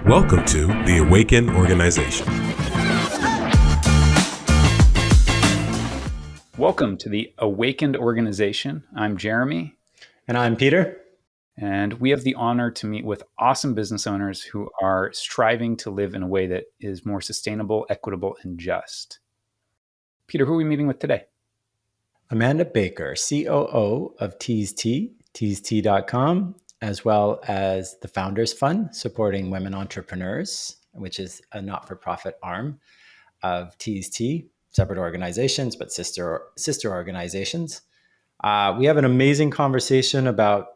Welcome to the Awaken Organization. Welcome to the Awakened Organization. I'm Jeremy. And I'm Peter. And we have the honor to meet with awesome business owners who are striving to live in a way that is more sustainable, equitable, and just. Peter, who are we meeting with today? Amanda Baker, COO of Tease Tea, teasetea.com, as well as the Founders Fund, supporting women entrepreneurs, which is a not-for-profit arm of Tease Tea, separate organizations, but sister organizations. We have an amazing conversation about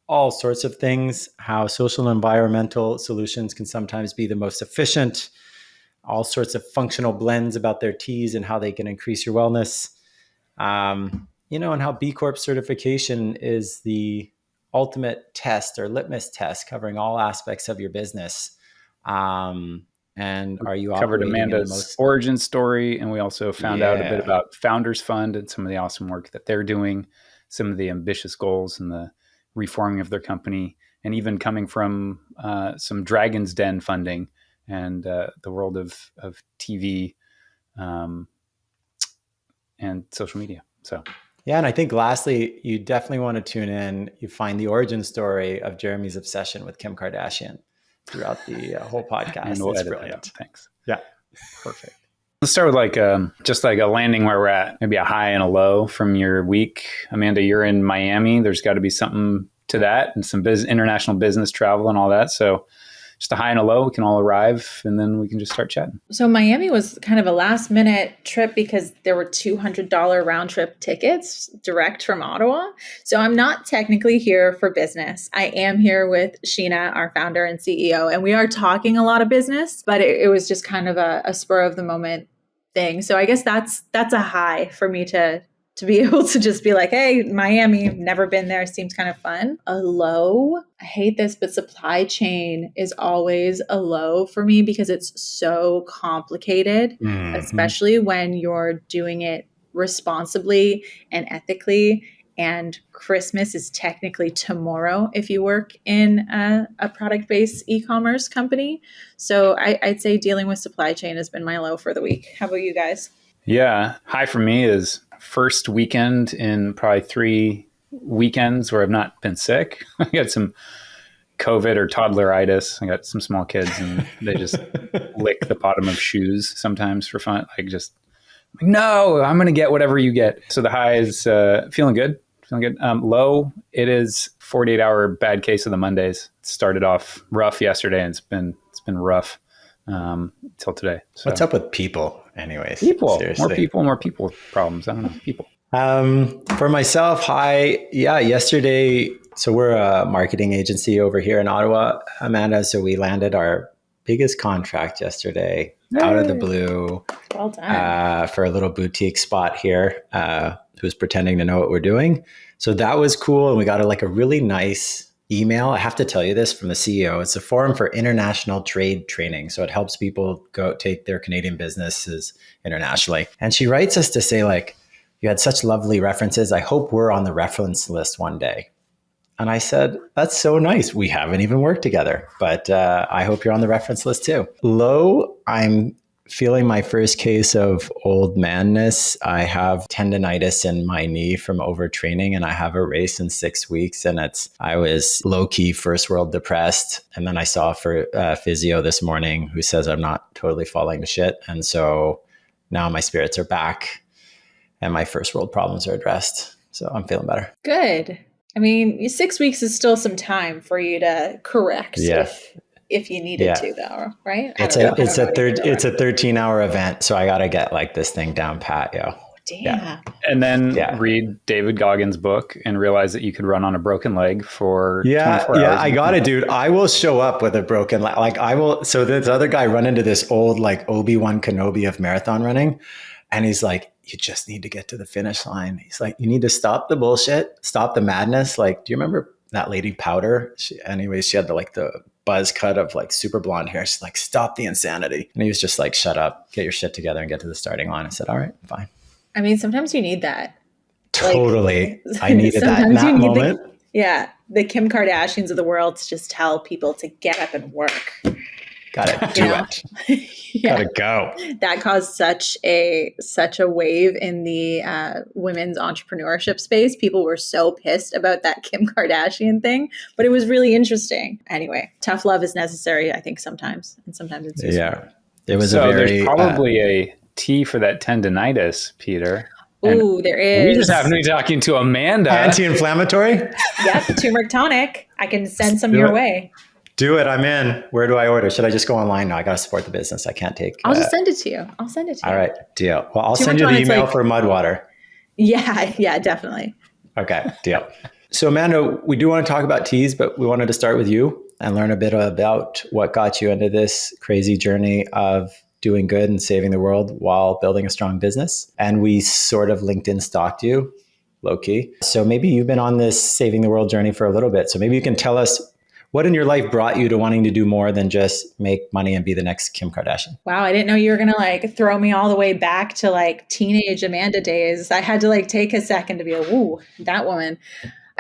all sorts of things, how social and environmental solutions can sometimes be the most efficient, all sorts of functional blends about their teas and how they can increase your wellness, and how B Corp certification is the ultimate test or litmus test covering all aspects of your business. And are you covered operating Amanda's origin story, and we also found out a bit about Founders Fund and some of the awesome work that they're doing, some of the ambitious goals and the reforming of their company, and even coming from some Dragon's Den funding and the world of TV and social media. So. Yeah, and I think lastly, you definitely want to tune in. You find the origin story of Jeremy's obsession with Kim Kardashian throughout the whole podcast. And we'll it's edit brilliant. that. Thanks. Yeah, perfect. Let's start with just like a landing where we're at, maybe a high and a low from your week. Amanda, you're in Miami. There's got to be something to that and some international business travel and all that. So just a high and a low, we can all arrive and then we can just start chatting. So Miami was kind of a last minute trip because there were $200 round trip tickets direct from Ottawa. So I'm not technically here for business. I am here with Sheena, our founder and CEO, and we are talking a lot of business, but it was just kind of a spur of the moment thing. So I guess that's a high for me to be able to just be like, hey, Miami, never been there, seems kind of fun. A low, I hate this, but supply chain is always a low for me because it's so complicated, especially when you're doing it responsibly and ethically. And Christmas is technically tomorrow if you work in a product-based e-commerce company. So I'd say dealing with supply chain has been my low for the week. How about you guys? Yeah, high for me is first weekend in probably 3 weekends where I've not been sick. I got some COVID or toddleritis. I got some small kids and they just lick the bottom of shoes sometimes for fun. No, I'm going to get whatever you get. So the high is feeling good. Low, it is 48-hour bad case of the Mondays. It started off rough yesterday and it's been rough till today. So. What's up with people anyways? Seriously. More people problems. I don't know. People. For myself, yesterday, so we're a marketing agency over here in Ottawa, Amanda. So we landed our biggest contract yesterday out of the blue. Well done. For a little boutique spot here who's pretending to know what we're doing. So that was cool. And we got a really nice email. I have to tell you this from the CEO. It's a forum for international trade training. So it helps people go take their Canadian businesses internationally. And she writes us to say, you had such lovely references. I hope we're on the reference list one day. And I said, that's so nice. We haven't even worked together, but I hope you're on the reference list too. Low, I'm feeling my first case of old manness. I have tendonitis in my knee from overtraining and I have a race in 6 weeks and I was low-key first world depressed. And then I saw physio this morning who says I'm not totally falling to shit. And so now my spirits are back and my first world problems are addressed. So I'm feeling better. Good. I mean, 6 weeks is still some time for you to correct if you needed to, though, right? It's a 13-hour event, so I got to get this thing down pat, yo. Damn. Yeah. And then read David Goggins' book and realize that you could run on a broken leg for 24 hours. Yeah, I got it, dude. I will show up with a broken leg. So this other guy run into this old Obi-Wan Kenobi of marathon running, and he's like, you just need to get to the finish line. He's like, you need to stop the bullshit, stop the madness. Do you remember that lady Powder? She had the buzz cut of super blonde hair. She's like, stop the insanity. And he was just like, shut up, get your shit together and get to the starting line. I said, all right, fine. I mean, sometimes you need that. Totally. I needed that in that moment. The Kim Kardashians of the world to just tell people to get up and work. Gotta do it. Yeah. Gotta go. That caused such a wave in the women's entrepreneurship space. People were so pissed about that Kim Kardashian thing, but it was really interesting. Anyway, tough love is necessary, I think, sometimes, and sometimes it's useful. Yeah. It was So a very there's probably a tea for that tendinitis, Peter. Ooh, there is. We just happen to be talking to Amanda. anti-inflammatory. Yep, turmeric tonic. I can send some your way. Do it. I'm in. Where do I order? Should I just go online now? I got to support the business. I can't take. I'll just send it to you. All right. Deal. Well, I'll send Turmeric you the email tonic's for Mudwater. Yeah, definitely. Okay. Deal. So, Amanda, we do want to talk about teas, but we wanted to start with you and learn a bit about what got you into this crazy journey of doing good and saving the world while building a strong business. And we sort of LinkedIn stalked you, low key. So maybe you've been on this saving the world journey for a little bit. So maybe you can tell us what in your life brought you to wanting to do more than just make money and be the next Kim Kardashian? Wow, I didn't know you were going to like throw me all the way back to like teenage Amanda days. I had to like take a second to be like, ooh, that woman.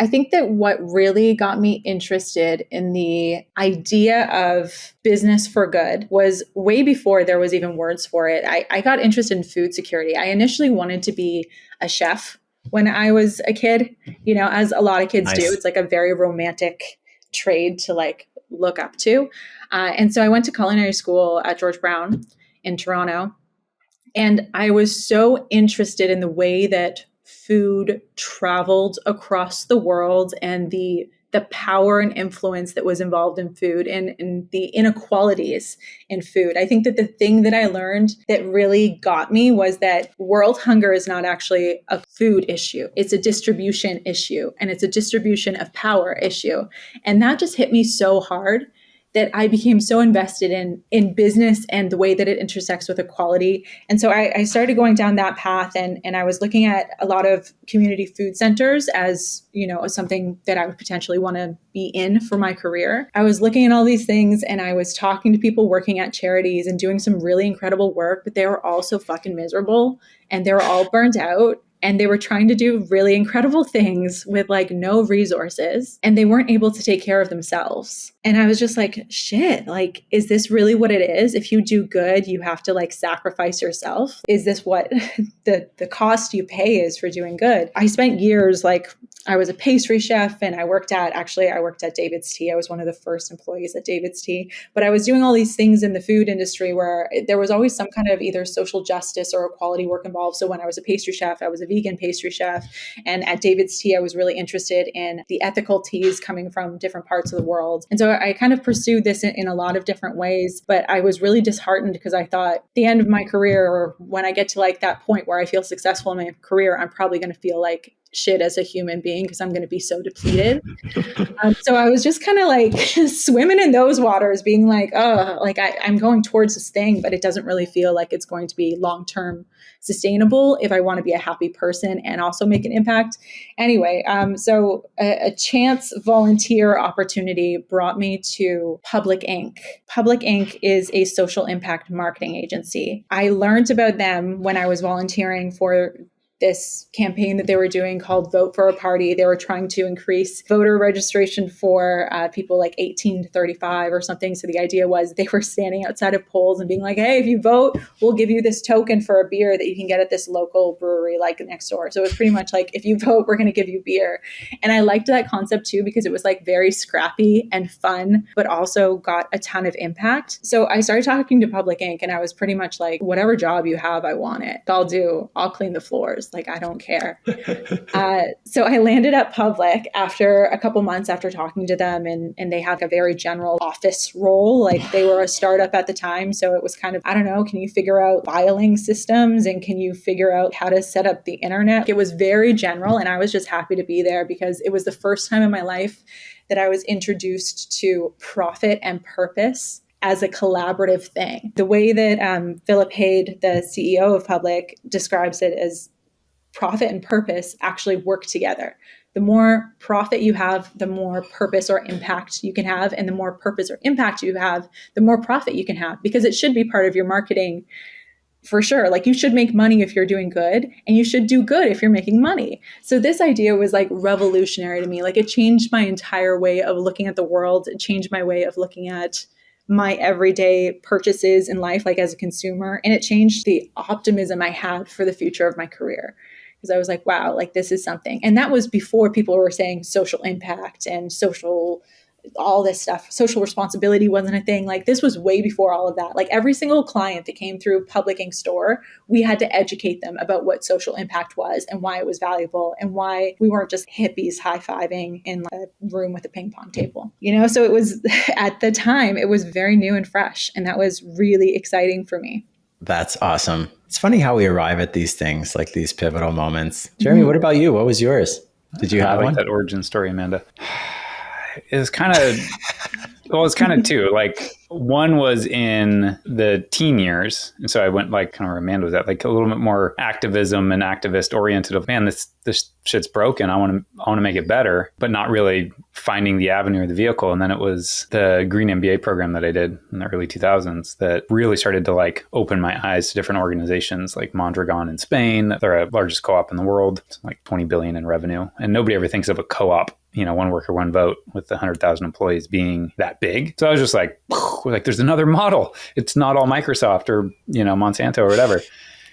I think that what really got me interested in the idea of business for good was way before there was even words for it. I got interested in food security. I initially wanted to be a chef when I was a kid, you know, as a lot of kids do. It's like a very romantic trade to like look up to. And so I went to culinary school at George Brown in Toronto. And I was so interested in the way that food traveled across the world and the power and influence that was involved in food and the inequalities in food. I think that the thing that I learned that really got me was that world hunger is not actually a food issue. It's a distribution issue, and it's a distribution of power issue. And that just hit me so hard that I became so invested in business and the way that it intersects with equality. And so I started going down that path, and I was looking at a lot of community food centers as, you know, something that I would potentially want to be in for my career. I was looking at all these things, and I was talking to people working at charities and doing some really incredible work, but they were all so fucking miserable, and they were all burnt out. And they were trying to do really incredible things with like no resources, and they weren't able to take care of themselves. And I was just like, shit, like, is this really what it is? If you do good, you have to like sacrifice yourself. Is this what the cost you pay is for doing good? I spent years, like, I was a pastry chef, and I worked at David's Tea. I was one of the first employees at David's Tea, but I was doing all these things in the food industry where there was always some kind of either social justice or equality work involved. So when I was a pastry chef, I was a vegan pastry chef. And at David's Tea, I was really interested in the ethical teas coming from different parts of the world. And so I kind of pursued this in a lot of different ways, but I was really disheartened because I thought at the end of my career, or when I get to like that point where I feel successful in my career, I'm probably going to feel like shit as a human being because I'm going to be so depleted. So I was just kind of like swimming in those waters, being like, oh, like I'm going towards this thing, but it doesn't really feel like it's going to be long-term sustainable if I want to be a happy person and also make an impact. Anyway, so a chance volunteer opportunity brought me to Public Inc. Public Inc. is a social impact marketing agency. I learned about them when I was volunteering for this campaign that they were doing called Vote for a Party. They were trying to increase voter registration for people like 18 to 35 or something. So the idea was they were standing outside of polls and being like, hey, if you vote, we'll give you this token for a beer that you can get at this local brewery like next door. So it was pretty much like, if you vote, we're going to give you beer. And I liked that concept too, because it was like very scrappy and fun, but also got a ton of impact. So I started talking to Public Inc. and I was pretty much like, whatever job you have, I want it. I'll clean the floors. Like, I don't care. So I landed at Public after a couple months after talking to them, and they have a very general office role. Like, they were a startup at the time. So it was kind of, I don't know, can you figure out filing systems, and can you figure out how to set up the internet? It was very general, and I was just happy to be there because it was the first time in my life that I was introduced to profit and purpose as a collaborative thing. The way that Philip Haid, the CEO of Public, describes it as profit and purpose actually work together. The more profit you have, the more purpose or impact you can have. And the more purpose or impact you have, the more profit you can have, because it should be part of your marketing for sure. Like, you should make money if you're doing good, and you should do good if you're making money. So this idea was like revolutionary to me. Like, it changed my entire way of looking at the world. It changed my way of looking at my everyday purchases in life, like as a consumer. And it changed the optimism I had for the future of my career. Because I was like, wow, like this is something. And that was before people were saying social impact and all this stuff. Social responsibility wasn't a thing. Like this was way before all of that. Like every single client that came through Public Ink Store, we had to educate them about what social impact was and why it was valuable and why we weren't just hippies high-fiving in a room with a ping pong table. So it was, at the time, it was very new and fresh. And that was really exciting for me. That's awesome. It's funny how we arrive at these things, like these pivotal moments. Jeremy, what about you? What was yours? Did you have one? That origin story, Amanda. It's kind of, it's kind of two. Like one was in the teen years. And so I went like kind of where Amanda was at, like a little bit more activism and activist oriented of, man, this shit's broken. I want to make it better, but not really finding the avenue or the vehicle. And then it was the Green MBA program that I did in the early 2000s that really started to like open my eyes to different organizations like Mondragon in Spain. They're the largest co-op in the world, it's like 20 billion in revenue. And nobody ever thinks of a co-op, one worker, one vote with 100,000 employees being that big. So I was just like there's another model. It's not all Microsoft or, Monsanto or whatever.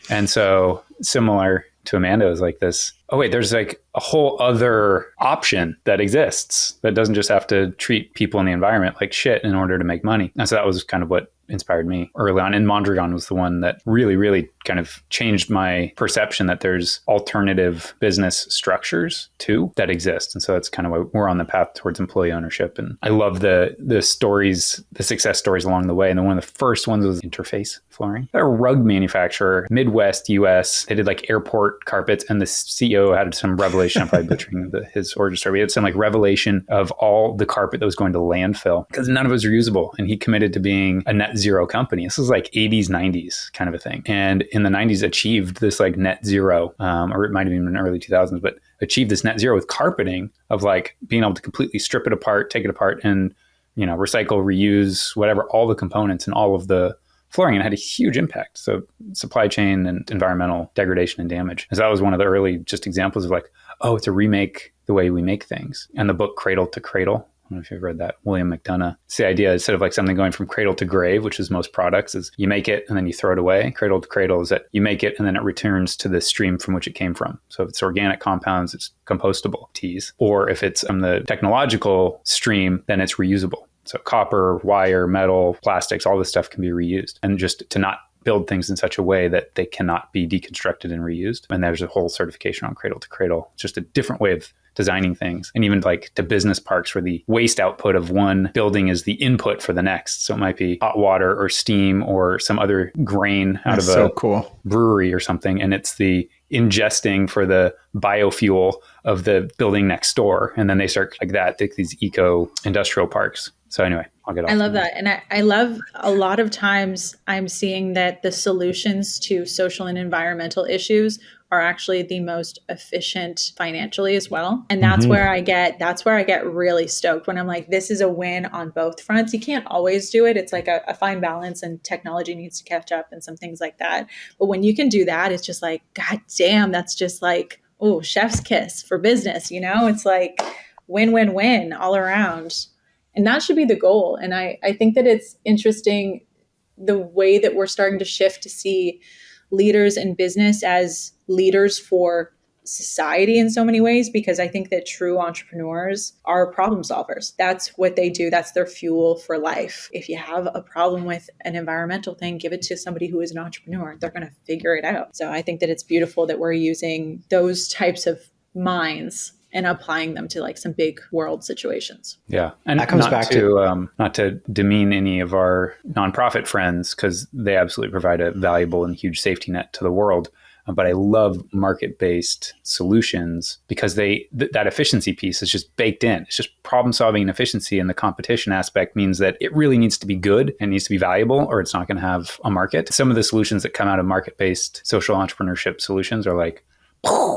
And so similar to Amanda was like this, oh wait, there's like a whole other option that exists that doesn't just have to treat people in the environment like shit in order to make money. And so that was kind of what inspired me early on. And Mondragon was the one that really, really kind of changed my perception that there's alternative business structures too that exist. And so that's kind of why we're on the path towards employee ownership. And I love the stories, the success stories along the way. And then one of the first ones was Interface Flooring. They're a rug manufacturer, Midwest US. They did like airport carpets, and the CEO had some revelation. I'm probably butchering his origin story. He had some like revelation of all the carpet that was going to landfill because none of it was reusable. And he committed to being a net zero company. This was like 80s, 90s kind of a thing. And in the 90s achieved this like net zero, or it might have been in the early 2000s, but achieved this net zero with carpeting of like being able to completely strip it apart, take it apart and, recycle, reuse, whatever, all the components and all of the flooring, and had a huge impact. So supply chain and environmental degradation and damage. And so that was one of the early just examples of like, oh, it's a remake the way we make things. And the book Cradle to Cradle, I don't know if you've read that, William McDonough. It's the idea, instead of like something going from cradle to grave, which is most products, is you make it and then you throw it away. Cradle to cradle is that you make it and then it returns to the stream from which it came from. So if it's organic compounds, it's compostable, teas. Or if it's on the technological stream, then it's reusable. So copper, wire, metal, plastics, all this stuff can be reused. And just to not build things in such a way that they cannot be deconstructed and reused. And there's a whole certification on Cradle to Cradle. It's just a different way of designing things. And even like to business parks where the waste output of one building is the input for the next. So it might be hot water or steam or some other grain out of a brewery or something. And it's the ingesting for the biofuel of the building next door. And then they start like that, these eco-industrial parks. So anyway, I'll get off. I love that. And I love a lot of times I'm seeing that the solutions to social and environmental issues are actually the most efficient financially as well. And that's where I get really stoked when I'm like, this is a win on both fronts. You can't always do it. It's like a fine balance and technology needs to catch up and some things like that. But when you can do that, it's just like, God damn, that's just like, oh, chef's kiss for business. It's like win, win, win all around. And that should be the goal. And I think that it's interesting the way that we're starting to shift to see leaders in business as leaders for society in so many ways, because I think that true entrepreneurs are problem solvers. That's what they do. That's their fuel for life. If you have a problem with an environmental thing, give it to somebody who is an entrepreneur. They're going to figure it out. So I think that it's beautiful that we're using those types of minds and applying them to like some big world situations. Yeah. And that comes back to not to demean any of our nonprofit friends, because they absolutely provide a valuable and huge safety net to the world. But I love market-based solutions because that efficiency piece is just baked in. It's just problem solving and efficiency, and the competition aspect means that it really needs to be good and needs to be valuable, or it's not going to have a market. Some of the solutions that come out of market-based social entrepreneurship solutions are like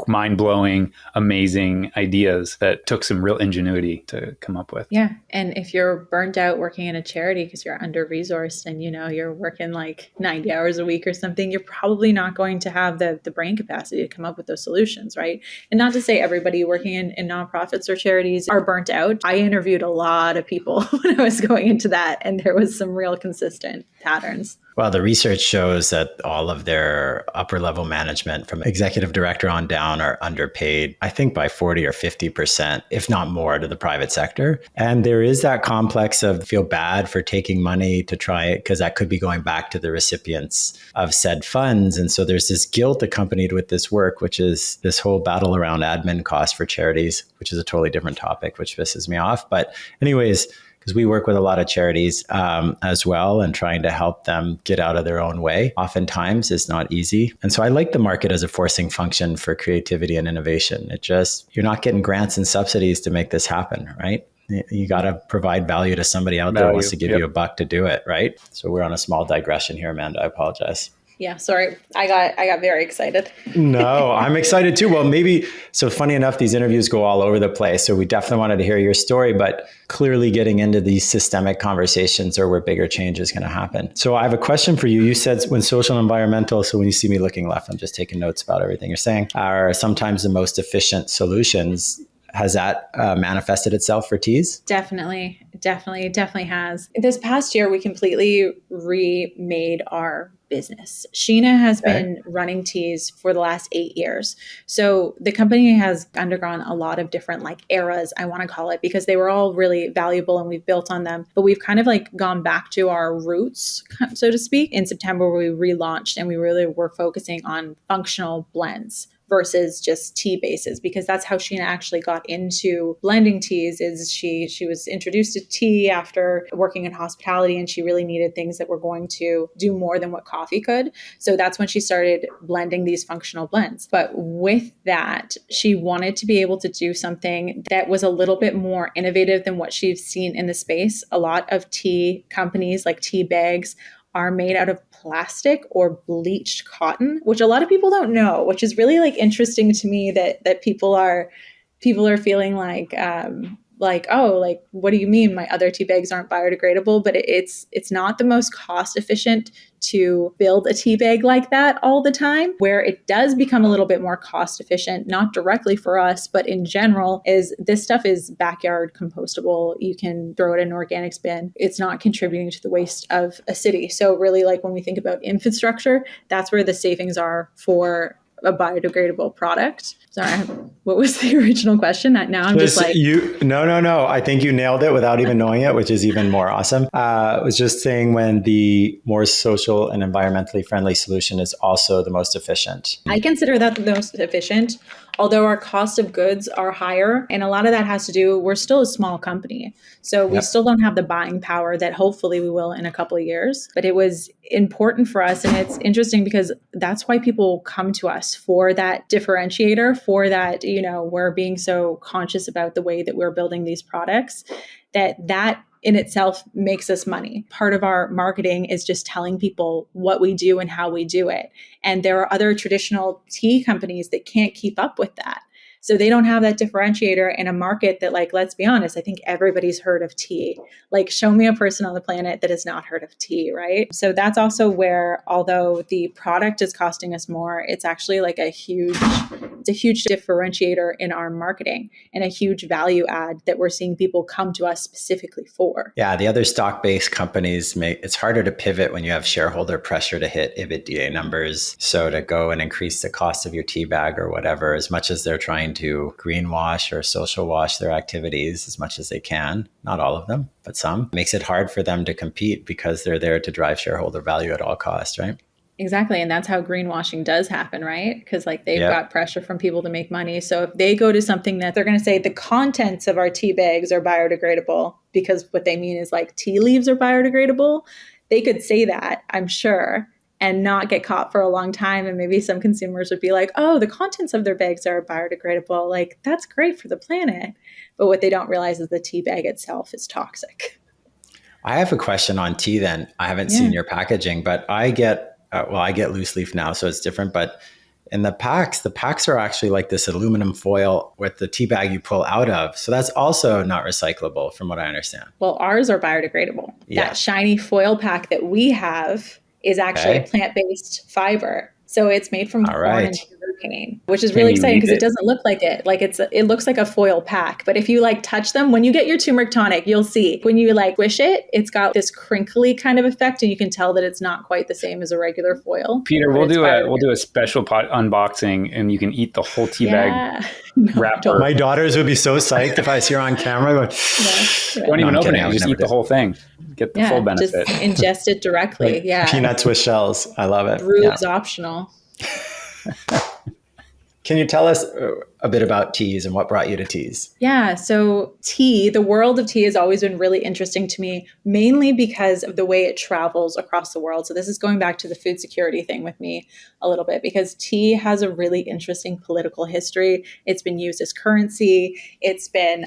mind-blowing, amazing ideas that took some real ingenuity to come up with. Yeah. And if you're burnt out working in a charity because you're under-resourced and, you're working like 90 hours a week or something, you're probably not going to have the brain capacity to come up with those solutions, right? And not to say everybody working in nonprofits or charities are burnt out. I interviewed a lot of people when I was going into that, and there was some real consistent patterns. Well, the research shows that all of their upper level management from executive director on down are underpaid, I think by 40 or 50%, if not more, to the private sector. And there is that complex of feel bad for taking money to try it because that could be going back to the recipients of said funds. And so there's this guilt accompanied with this work, which is this whole battle around admin costs for charities, which is a totally different topic, which pisses me off. But anyways, because we work with a lot of charities as well, and trying to help them get out of their own way oftentimes is not easy. And so I like the market as a forcing function for creativity and innovation. You're not getting grants and subsidies to make this happen, right? You got to provide value to somebody out there who wants to give you a buck to do it, right? So we're on a small digression here, Amanda. I apologize. Yeah, sorry. I got very excited. No, I'm excited too. Well, so funny enough, these interviews go all over the place. So we definitely wanted to hear your story, but clearly getting into these systemic conversations are where bigger change is going to happen. So I have a question for you. You said when social and environmental, so when you see me looking left, I'm just taking notes about everything you're saying, are sometimes the most efficient solutions. Has that manifested itself for Tease? Definitely has. This past year, we completely remade our business. Sheena has been running Tease for the last 8 years. So the company has undergone a lot of different eras, I want to call it, because they were all really valuable and we've built on them. But we've kind of gone back to our roots, so to speak. In September, we relaunched and we really were focusing on functional blends versus just tea bases, because that's how Sheena actually got into blending teas. Is she was introduced to tea after working in hospitality, and she really needed things that were going to do more than what coffee could. So that's when she started blending these functional blends. But with that, she wanted to be able to do something that was a little bit more innovative than what she's seen in the space. A lot of tea companies, like tea bags, are made out of plastic or bleached cotton, which a lot of people don't know, which is really interesting to me that people are feeling what do you mean my other tea bags aren't biodegradable? But it's not the most cost efficient to build a tea bag like that all the time. Where it does become a little bit more cost efficient, not directly for us, but in general, is this stuff is backyard compostable. You can throw it in an organics bin. It's not contributing to the waste of a city. So really, when we think about infrastructure, that's where the savings are for a biodegradable product. Sorry, what was the original question? Now I'm just No. I think you nailed it without even knowing it, which is even more awesome. I was just saying when the more social and environmentally friendly solution is also the most efficient. I consider that the most efficient, although our cost of goods are higher. And a lot of that has to do, we're still a small company. So we still don't have the buying power that hopefully we will in a couple of years. But it was important for us. And it's interesting because that's why people come to us for that differentiator, for that, we're being so conscious about the way that we're building these products, that in itself makes us money. Part of our marketing is just telling people what we do and how we do it. And there are other traditional tea companies that can't keep up with that. So they don't have that differentiator in a market that, let's be honest, I think everybody's heard of tea. Show me a person on the planet that has not heard of tea, right? So that's also where, although the product is costing us more, it's actually a huge differentiator in our marketing and a huge value add that we're seeing people come to us specifically for. Yeah, the other stock-based companies it's harder to pivot when you have shareholder pressure to hit EBITDA numbers. So to go and increase the cost of your tea bag or whatever, as much as they're trying to greenwash or social wash their activities as much as they can, not all of them, but some, makes it hard for them to compete because they're there to drive shareholder value at all costs, right? Exactly. And that's how greenwashing does happen, right? Because they've got pressure from people to make money. So if they go to something that they're going to say the contents of our tea bags are biodegradable, because what they mean is tea leaves are biodegradable, they could say that, I'm sure, and not get caught for a long time. And maybe some consumers would be like, oh, the contents of their bags are biodegradable. That's great for the planet. But what they don't realize is the tea bag itself is toxic. I have a question on tea then. I haven't seen your packaging, but I get loose leaf now, so it's different. But And the packs are actually like this aluminum foil with the tea bag you pull out of. So that's also not recyclable from what I understand. Well, ours are biodegradable. Yeah. That shiny foil pack that we have is actually a plant-based fiber. So it's made from corn and sugarcane, which is really exciting because it doesn't look like it. Like it looks like a foil pack. But if you like touch them, when you get your turmeric tonic, you'll see when you like squish it, it's got this crinkly kind of effect, and you can tell that it's not quite the same as a regular foil. Peter, we'll do a special pot unboxing, and you can eat the whole tea bag wrapper. My daughters would be so psyched if I see her on camera going, don't even open it. Just eat the whole thing. Get the full benefit. Just ingest it directly. Like peanuts with shells. I love it. Brew is optional. Can you tell us a bit about Tease and what brought you to Tease? Yeah, so tea, the world of tea has always been really interesting to me, mainly because of the way it travels across the world. So this is going back to the food security thing with me a little bit, because tea has a really interesting political history. It's been used as currency. It's been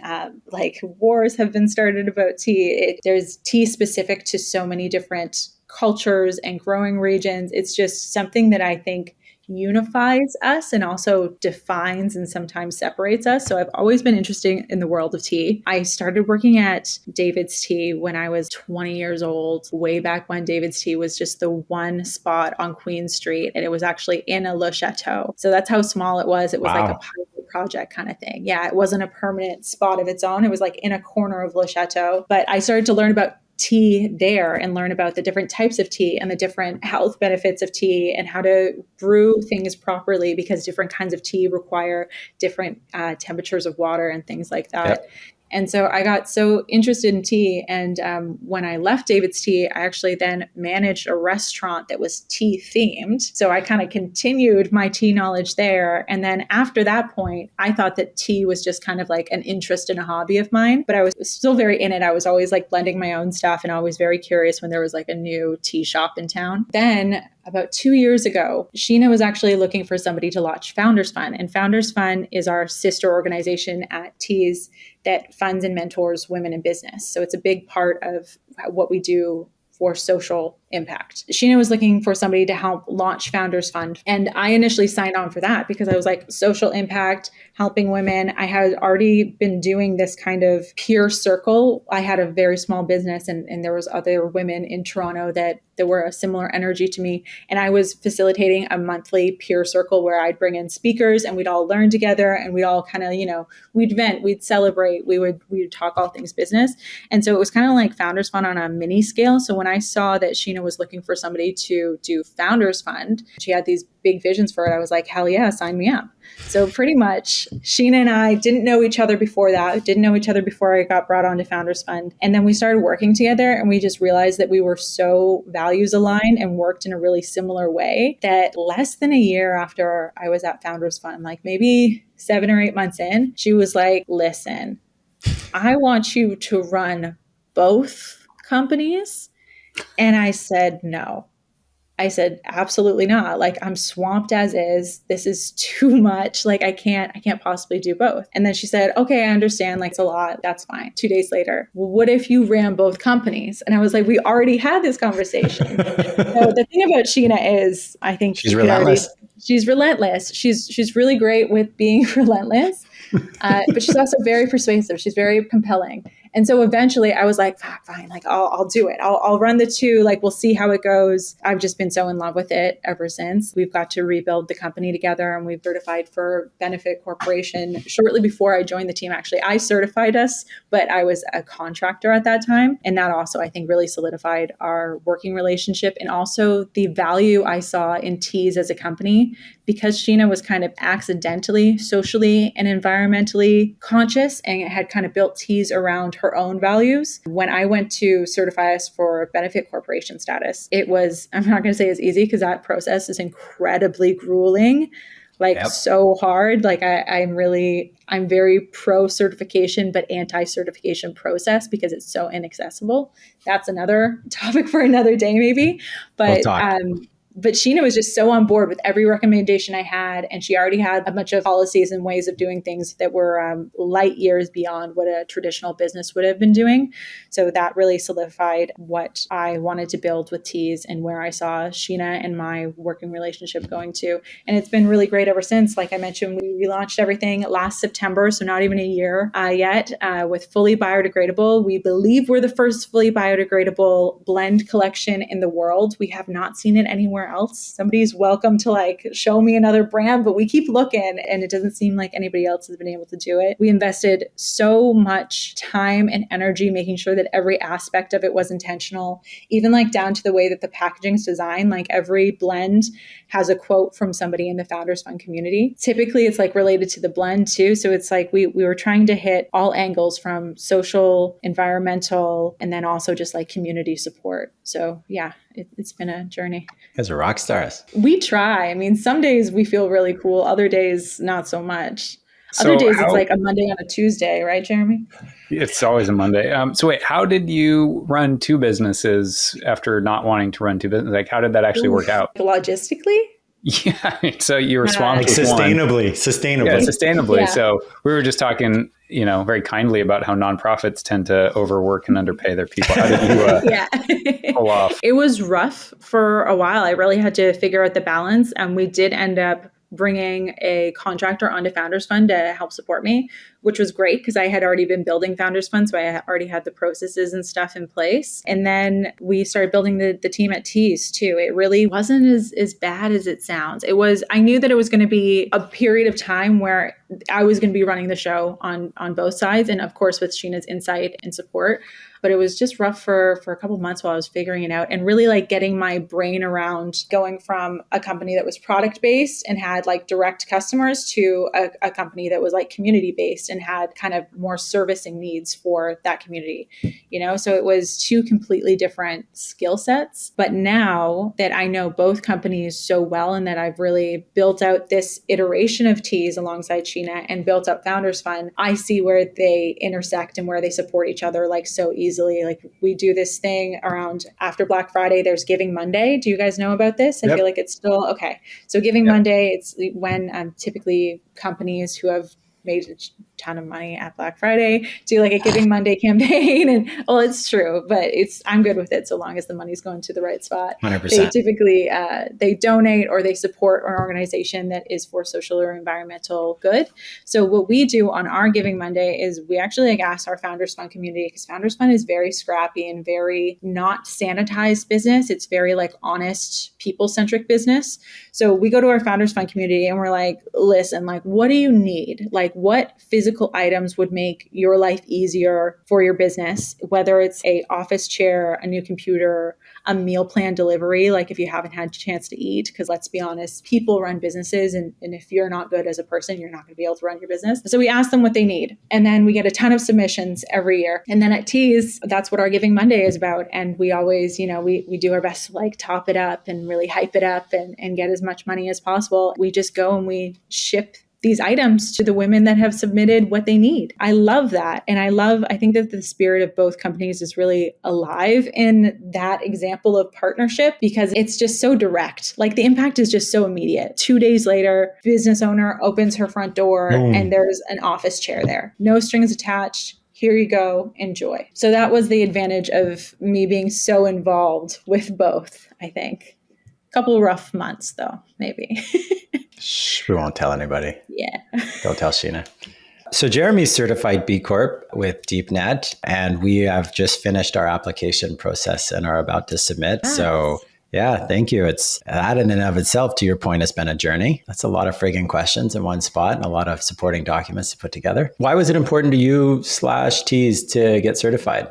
like wars have been started about tea. There's tea specific to so many different cultures and growing regions. It's just something that I think unifies us and also defines and sometimes separates us. So I've always been interested in the world of tea. I started working at David's Tea when I was 20 years old, way back when David's Tea was just the one spot on Queen Street, and it was actually in a Le Chateau. So that's how small it was. It was like a pilot project kind of thing. Yeah, it wasn't a permanent spot of its own. It was like in a corner of Le Chateau. But I started to learn about tea there and learn about the different types of tea and the different health benefits of tea and how to brew things properly, because different kinds of tea require different temperatures of water and things like that. Yep. And so I got so interested in tea. And when I left David's Tea, I actually then managed a restaurant that was tea themed. So I kind of continued my tea knowledge there. And then after that point, I thought that tea was just kind of like an interest and a hobby of mine, but I was still very in it. I was always like blending my own stuff and always very curious when there was like a new tea shop in town. Then about 2 years ago, Sheena was actually looking for somebody to launch Founders Fund. And Founders Fund is our sister organization at Tease that funds and mentors women in business. So it's a big part of what we do for social impact. Sheena was looking for somebody to help launch Founders Fund. And I initially signed on for that because I was like, social impact, helping women. I had already been doing this kind of peer circle. I had a very small business and there was other women in Toronto that were a similar energy to me. And I was facilitating a monthly peer circle where I'd bring in speakers and we'd all learn together and we'd all kind of, we'd vent, we'd celebrate, we would talk all things business. And so it was kind of like Founders Fund on a mini scale. So when I saw that Sheena was looking for somebody to do Founders Fund, she had these big visions for it. I was like, hell yeah, sign me up. So pretty much Sheena and I didn't know each other before I got brought on to Founders Fund. And then we started working together and we just realized that we were so values aligned and worked in a really similar way that less than a year after I was at Founders Fund, like maybe 7 or 8 months in, she was like, listen, I want you to run both companies. And I said, no. I said, absolutely not. Like, I'm swamped as is. This is too much. Like, I can't possibly do both. And then she said, okay, I understand. Like, it's a lot. That's fine. 2 days later, well, what if you ran both companies? And I was like, we already had this conversation. So the thing about Sheena is, I think she's relentless. She's relentless. She's really great with being relentless. But she's also very persuasive. She's very compelling. And so eventually I was like, fine, like I'll do it. I'll run the two, like we'll see how it goes. I've just been so in love with it ever since. We've got to rebuild the company together and we've certified for Benefit Corporation. Shortly before I joined the team, actually, I certified us, but I was a contractor at that time. And that also, I think, really solidified our working relationship and also the value I saw in Tease as a company, because Sheena was kind of accidentally, socially, and environmentally conscious and had kind of built Tease around her own values. When I went to certify us for Benefit Corporation status, it was, I'm not going to say it's easy because that process is incredibly grueling, so hard. Like I'm very pro certification, but anti-certification process because it's so inaccessible. That's another topic for another day, maybe. But But Sheena was just so on board with every recommendation I had. And she already had a bunch of policies and ways of doing things that were light years beyond what a traditional business would have been doing. So that really solidified what I wanted to build with Tease and where I saw Sheena and my working relationship going to. And it's been really great ever since. Like I mentioned, we relaunched everything last September, so not even a year yet, with fully biodegradable. We believe we're the first fully biodegradable blend collection in the world. We have not seen it anywhere else. Somebody's welcome to like show me another brand, but we keep looking and it doesn't seem like anybody else has been able to do it. We invested so much time and energy making sure that every aspect of it was intentional, even like down to the way that the packaging is designed. Like every blend has a quote from somebody in the Founders Fund community. Typically it's like related to the blend too. So it's like we were trying to hit all angles from social, environmental, and then also just like community support. So yeah, it's been a journey. You guys are rock stars. We try. I mean, some days we feel really cool. Other days, not so much. Other days it's like a Monday on a Tuesday, right, Jeremy? It's always a Monday. So wait, how did you run two businesses after not wanting to run two businesses? Like, how did that actually work out? Logistically? Yeah. So you were swamped with sustainably. Yeah, sustainably. Yeah. So we were just talking, very kindly about how nonprofits tend to overwork and underpay their people. How did you pull off? It was rough for a while. I really had to figure out the balance. And we did end up bringing a contractor onto Founders Fund to help support me, which was great because I had already been building Founders Fund. So I already had the processes and stuff in place. And then we started building the team at Tease too. It really wasn't as bad as it sounds. I knew that it was going to be a period of time where I was going to be running the show on both sides. And of course, with Sheena's insight and support. But it was just rough for a couple of months while I was figuring it out and really like getting my brain around going from a company that was product based and had like direct customers to a company that was like community based and had kind of more servicing needs for that community, So it was two completely different skill sets. But now that I know both companies so well and that I've really built out this iteration of Tease alongside Sheena and built up Founders Fund, I see where they intersect and where they support each other like so easily. Like we do this thing around after Black Friday, there's Giving Monday. Do you guys know about this? I feel like it's still okay. So Giving Monday, it's when typically companies who have made a ton of money at Black Friday do like a Giving Monday campaign. And it's true, but I'm good with it so long as the money's going to the right spot. 100%. They typically they donate or they support an organization that is for social or environmental good. So what we do on our Giving Monday is we actually ask our Founders Fund community, because Founders Fund is very scrappy and very not sanitized business. It's very like honest, people-centric business. So we go to our Founders Fund community and we're like, listen, like, what do you need? Like, what physical items would make your life easier for your business, whether it's a office chair, a new computer, a meal plan delivery, like if you haven't had a chance to eat, because let's be honest, people run businesses. And if you're not good as a person, you're not going to be able to run your business. So we ask them what they need. And then we get a ton of submissions every year. And then at Tease, that's what our Giving Monday is about. And we always, we do our best to like top it up and really hype it up and get as much money as possible. We just go and we ship these items to the women that have submitted what they need. I love that. And I think that the spirit of both companies is really alive in that example of partnership because it's just so direct. Like the impact is just so immediate. 2 days later, business owner opens her front door and there's an office chair there. No strings attached. Here you go, enjoy. So that was the advantage of me being so involved with both, I think. Couple of rough months though, maybe. Shh, we won't tell anybody. Yeah. Don't tell Sheena. So Jeremy's certified B Corp with DeepNet, and we have just finished our application process and are about to submit. Nice. So yeah, thank you. It's that in and of itself, to your point, has been a journey. That's a lot of friggin' questions in one spot and a lot of supporting documents to put together. Why was it important to you / Tease to get certified?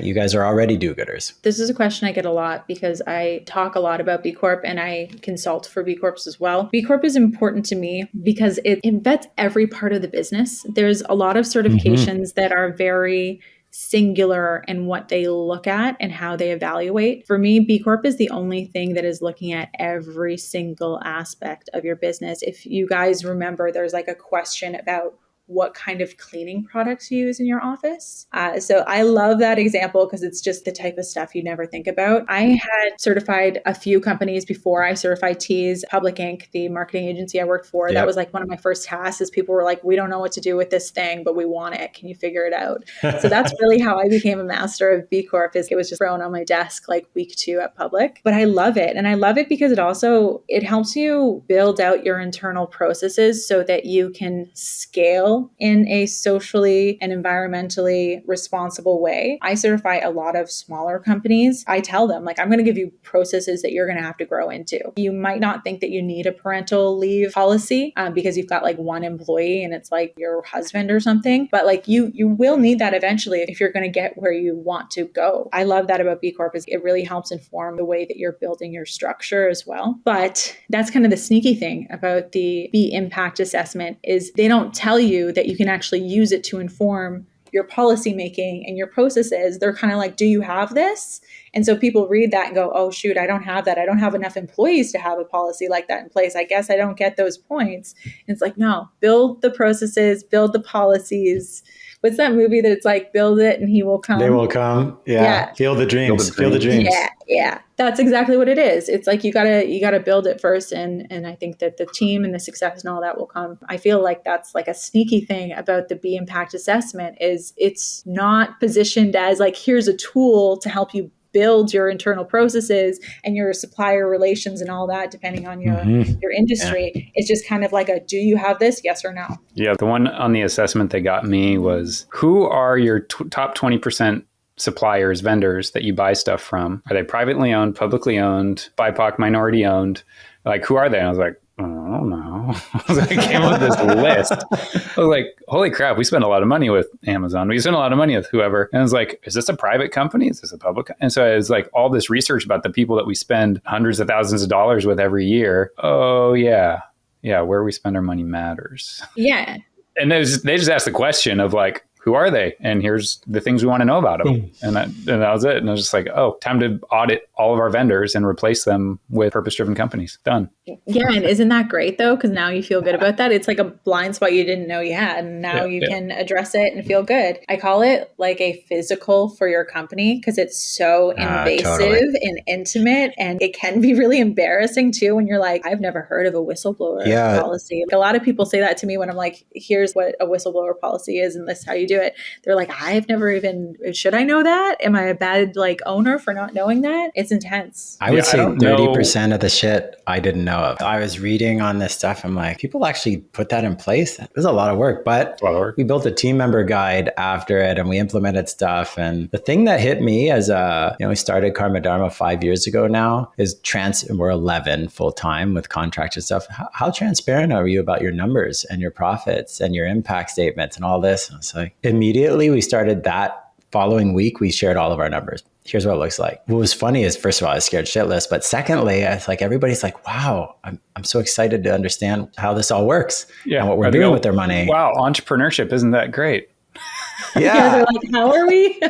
You guys are already do-gooders. This is a question I get a lot because I talk a lot about B Corp and I consult for B Corps as well. B Corp is important to me because it embeds every part of the business. There's a lot of certifications that are very singular in what they look at and how they evaluate. For me, B Corp is the only thing that is looking at every single aspect of your business. If you guys remember, there's like a question about what kind of cleaning products you use in your office. So I love that example because it's just the type of stuff you never think about. I had certified a few companies before I certified Tease, Public Inc., the marketing agency I worked for. Yep. That was like one of my first tasks is people were like, we don't know what to do with this thing, but we want it. Can you figure it out? So that's really how I became a master of B Corp. Is it was just thrown on my desk like week 2 at Public. But I love it. And I love it because it helps you build out your internal processes so that you can scale in a socially and environmentally responsible way. I certify a lot of smaller companies. I tell them, like, I'm going to give you processes that you're going to have to grow into. You might not think that you need a parental leave policy because you've got like one employee and it's like your husband or something. But like you will need that eventually if you're going to get where you want to go. I love that about B Corp is it really helps inform the way that you're building your structure as well. But that's kind of the sneaky thing about the B impact assessment is they don't tell you that you can actually use it to inform your policy making and your processes. They're kind of like, do you have this? And so people read that and go, oh, shoot, I don't have that. I don't have enough employees to have a policy like that in place. I guess I don't get those points. And it's like, no, build the processes, build the policies. What's that movie that it's like, build it and he will come? They will come. Yeah. Feel the dreams. Feel the dreams. Yeah. That's exactly what it is. It's like you gotta build it first. And I think that the team and the success and all that will come. I feel like that's like a sneaky thing about the B impact assessment is it's not positioned as like, here's a tool to help you build your internal processes and your supplier relations and all that, depending on your industry. Yeah. It's just kind of like do you have this? Yes or no? Yeah. The one on the assessment that got me was, who are your top 20% suppliers, vendors that you buy stuff from? Are they privately owned, publicly owned, BIPOC, minority owned? Like, who are they? And I was like, I don't know. I came up with this list. I was like, holy crap, we spend a lot of money with Amazon. We spend a lot of money with whoever. And I was like, is this a private company? Is this a public? And so it was like all this research about the people that we spend hundreds of thousands of dollars with every year. Oh, yeah. Yeah, where we spend our money matters. Yeah. And they just asked the question of like, who are they? And here's the things we want to know about them. And that was it. And I was just like, oh, time to audit all of our vendors and replace them with purpose-driven companies. Done. Yeah. And isn't that great though? Because now you feel good about that. It's like a blind spot you didn't know you had. And now you can address it and feel good. I call it like a physical for your company because it's so invasive and intimate. And it can be really embarrassing too when you're like, I've never heard of a whistleblower policy. Like, a lot of people say that to me when I'm like, here's what a whistleblower policy is and this is how you do it. They're like, I've never even, should I know that? Am I a bad like owner for not knowing that? It's intense. I would say 30% of the shit I didn't know of. I was reading on this stuff. I'm like, people actually put that in place. It was a lot of work, but we built a team member guide after it and we implemented stuff. And the thing that hit me as we started Karma Dharma 5 years ago now is we're 11 full time with contracts and stuff. How transparent are you about your numbers and your profits and your impact statements and all this? And it's like, immediately we started that following week, we shared all of our numbers. Here's what it looks like. What was funny is, first of all, I was scared shitless. But secondly, it's like everybody's like, wow, I'm so excited to understand how this all works and what we're doing with their money. Wow, entrepreneurship, isn't that great? Yeah. They're like, how are we?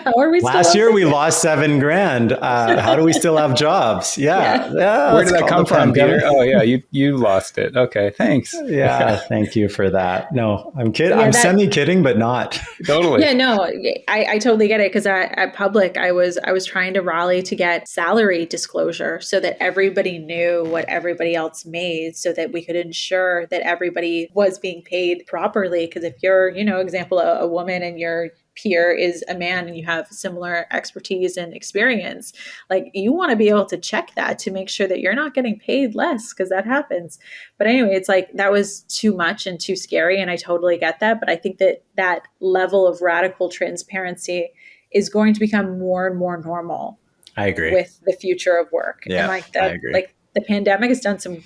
Last year we lost $7,000. How do we still have jobs? Yeah. Where did that come from, Peter? Oh yeah, you lost it. Okay, thanks. Yeah, thank you for that. No, I'm kidding. I'm semi-kidding, but not. Totally. Yeah, no, I totally get it because at Public, I was trying to rally to get salary disclosure so that everybody knew what everybody else made, so that we could ensure that everybody was being paid properly. Because if you're, example, a woman and your peer is a man and you have similar expertise and experience, like you want to be able to check that to make sure that you're not getting paid less, because that happens. But anyway, it's like that was too much and too scary, and I totally get that. But I think that level of radical transparency is going to become more and more normal. I agree. With the future of work. Yeah, and I agree. Like the pandemic has done some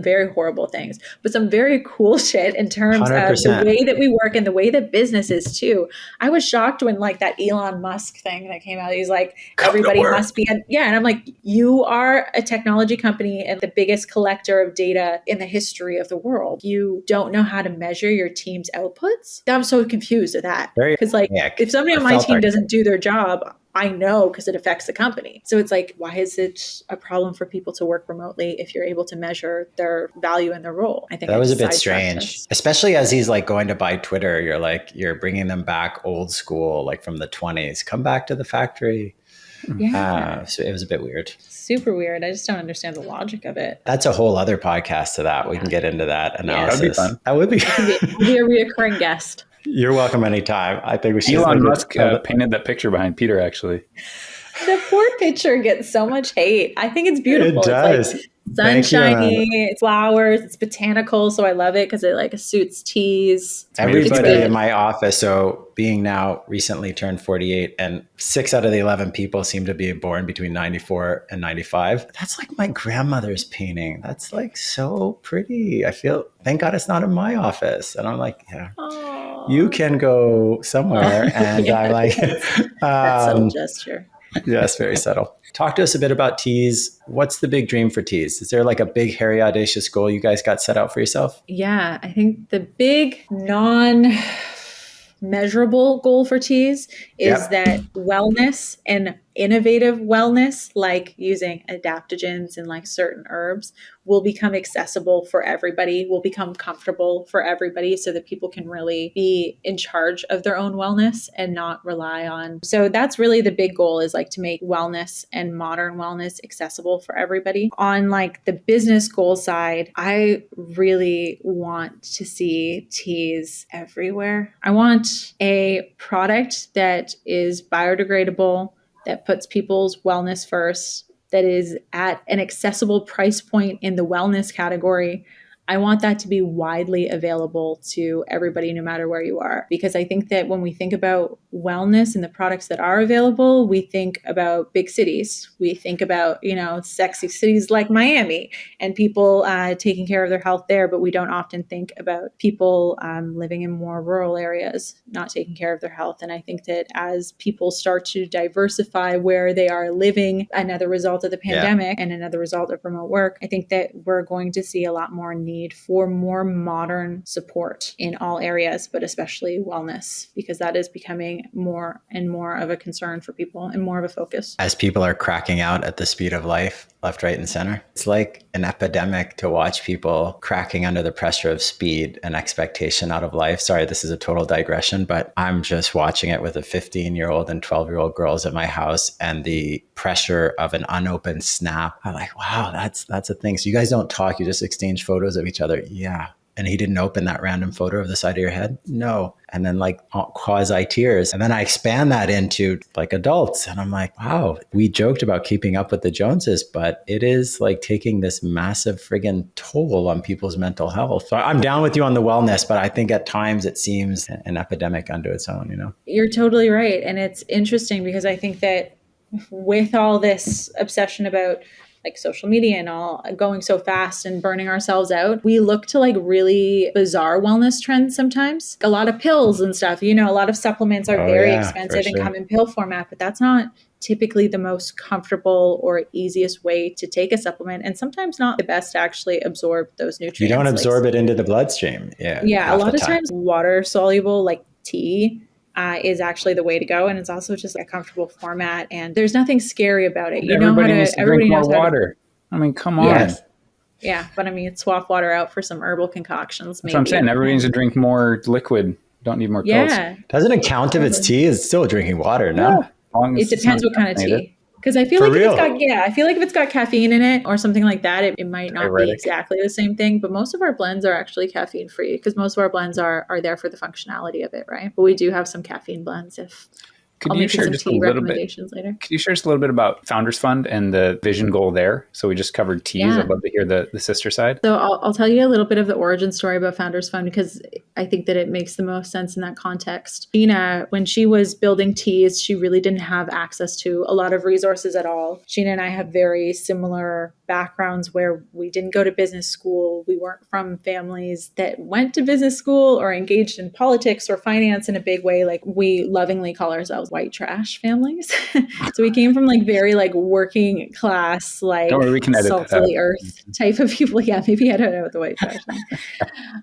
very horrible things, but some very cool shit in terms 100%. Of the way that we work and the way that business is too. I was shocked when like that Elon Musk thing that came out. He's like, everybody must be, and I'm like, you are a technology company and the biggest collector of data in the history of the world. You don't know how to measure your team's outputs? I'm so confused at that. Because like, if somebody on my team doesn't do their job, I know because it affects the company. So it's like, why is it a problem for people to work remotely if you're able to measure their value in their role? I think that was a bit sidetracked strange, us. especially as he's like going to buy Twitter. You're bringing them back old school, like from the 20s. Come back to the factory. Yeah. So it was a bit weird. Super weird. I just don't understand the logic of it. That's a whole other podcast to that. We can get into that analysis. That'd be fun. That would be. I'll be a reoccurring guest. You're welcome anytime. I think we should. Elon Musk painted that picture behind Peter, actually. The poor picture gets so much hate. I think it's beautiful. It does. It's like sunshiny, it's flowers, it's botanical. So I love it because it like suits teas. Everybody in my office, so being now recently turned 48, and 6 out of the 11 people seem to be born between 94 and 95. That's like my grandmother's painting. That's like so pretty. I feel, thank God it's not in my office. And I'm like, yeah, you can go somewhere. And Yeah. I'm like, That subtle gesture. yes, very subtle. Talk to us a bit about Tease. What's the big dream for Tease? Is there like a big, hairy, audacious goal you guys got set out for yourself? Yeah, I think the big non-measurable goal for Tease is that wellness and innovative wellness, like using adaptogens and like certain herbs, will become accessible for everybody, will become comfortable for everybody so that people can really be in charge of their own wellness and not rely on. So that's really the big goal, is like to make wellness and modern wellness accessible for everybody. On like the business goal side, I really want to see Teas everywhere. I want a product that is biodegradable, that puts people's wellness first, that is at an accessible price point in the wellness category. I want that to be widely available to everybody, no matter where you are. Because I think that when we think about wellness and the products that are available, we think about big cities. We think about, sexy cities like Miami and people taking care of their health there. But we don't often think about people living in more rural areas, not taking care of their health. And I think that as people start to diversify where they are living, another result of the pandemic and another result of remote work, I think that we're going to see a lot more need for more modern support in all areas, but especially wellness, because that is becoming more and more of a concern for people and more of a focus. As people are cracking out at the speed of life, left, right, and center, it's like an epidemic to watch people cracking under the pressure of speed and expectation out of life. Sorry, this is a total digression, but I'm just watching it with a 15-year-old and 12-year-old girls at my house, and the pressure of an unopened snap. I'm like, wow, that's a thing. So you guys don't talk, you just exchange photos of each other. Yeah. And he didn't open that random photo of the side of your head? No. And then like quasi tears. And then I expand that into like adults. And I'm like, wow, we joked about keeping up with the Joneses, but it is like taking this massive friggin' toll on people's mental health. So I'm down with you on the wellness, but I think at times it seems an epidemic unto its own, You're totally right. And it's interesting because I think that with all this obsession about like social media and all going so fast and burning ourselves out, we look to like really bizarre wellness trends sometimes. A lot of pills and stuff, a lot of supplements are very expensive and come in pill format, but that's not typically the most comfortable or easiest way to take a supplement, and sometimes not the best to actually absorb those nutrients. You don't absorb it into the bloodstream. Yeah. A lot of times water soluble like tea is actually the way to go. And it's also just a comfortable format. And there's nothing scary about it. Everybody needs to drink more water. I mean, come on. Yes. Yeah. But I mean, swap water out for some herbal concoctions. That's what I'm saying. Everybody needs to drink more liquid. Don't need more pills. Yeah. Doesn't it count if it's tea? It's still drinking water, no? It depends what kind of tea. Because I feel like if it's got caffeine in it or something like that, it might not be exactly the same thing. But most of our blends are actually caffeine free because most of our blends are there for the functionality of it, right? But we do have some caffeine blends. Could you share just a little bit? Later. Could you share just a little bit about Founders Fund and the vision goal there? So we just covered Tease. Yeah. I'd love to hear the sister side. So I'll tell you a little bit of the origin story about Founders Fund because I think that it makes the most sense in that context. Sheena, when she was building Tease, she really didn't have access to a lot of resources at all. Sheena and I have very similar backgrounds where we didn't go to business school. We weren't from families that went to business school or engaged in politics or finance in a big way. Like we lovingly call ourselves white trash families. So we came from like very like working class, like Don't worry, we can edit salt that of out. the earth type of people. Yeah, maybe I don't know what the white trash thing.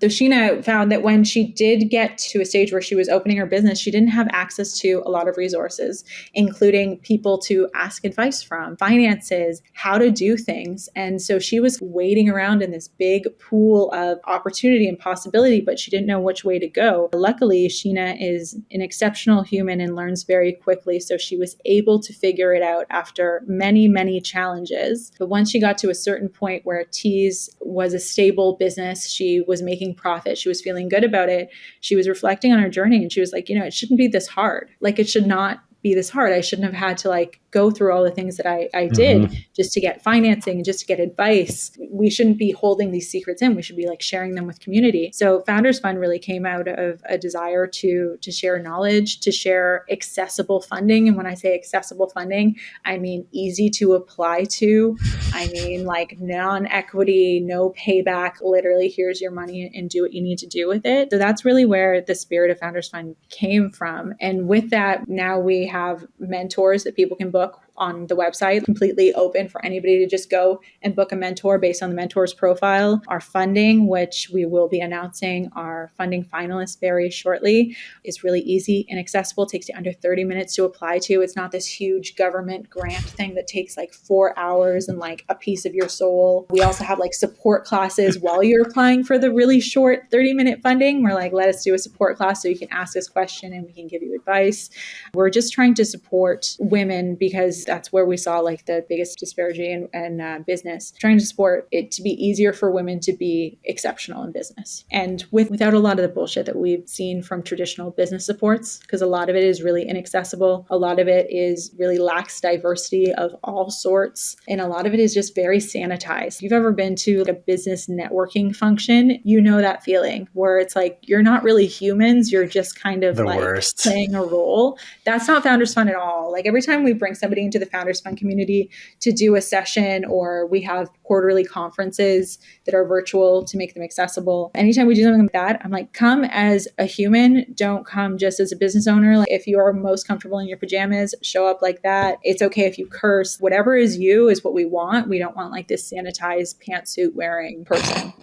So Sheena found that when she did get to a stage where she was opening her business, she didn't have access to a lot of resources, including people to ask advice from, finances, how to do things. And so she was wading around in this big pool of opportunity and possibility, but she didn't know which way to go. Luckily, Sheena is an exceptional human and learns very quickly. So she was able to figure it out after many, many challenges. But once she got to a certain point where Tease was a stable business, she was making profit, she was feeling good about it, she was reflecting on her journey and she was like, it shouldn't be this hard. Like, it should not be this hard. I shouldn't have had to like go through all the things that I did just to get financing and just to get advice. We shouldn't be holding these secrets in. We should be like sharing them with community. So Founders Fund really came out of a desire to share knowledge, to share accessible funding. And when I say accessible funding, I mean easy to apply to. I mean like non-equity, no payback, literally here's your money and do what you need to do with it. So that's really where the spirit of Founders Fund came from. And with that, now we have mentors that people can book on the website, completely open for anybody to just go and book a mentor based on the mentor's profile. Our funding, which we will be announcing our funding finalists very shortly, is really easy and accessible. It takes you under 30 minutes to apply to. It's not this huge government grant thing that takes like 4 hours and like a piece of your soul. We also have like support classes while you're applying for the really short 30-minute funding. We're like, let us do a support class so you can ask us question and we can give you advice. We're just trying to support women because that's where we saw like the biggest disparity in business, trying to support it to be easier for women to be exceptional in business. And without a lot of the bullshit that we've seen from traditional business supports, because a lot of it is really inaccessible. A lot of it is really lacks diversity of all sorts. And a lot of it is just very sanitized. If you've ever been to like a business networking function, you know that feeling where it's like, you're not really humans. You're just kind of The like worst. playing a role. That's not Founders Fund at all. Like every time we bring somebody into the Founders Fund community to do a session, or we have quarterly conferences that are virtual to make them accessible. Anytime we do something like that, I'm like, come as a human. Don't come just as a business owner. Like if you are most comfortable in your pajamas, show up like that. It's okay if you curse. Whatever is you is what we want. We don't want like this sanitized pantsuit wearing person,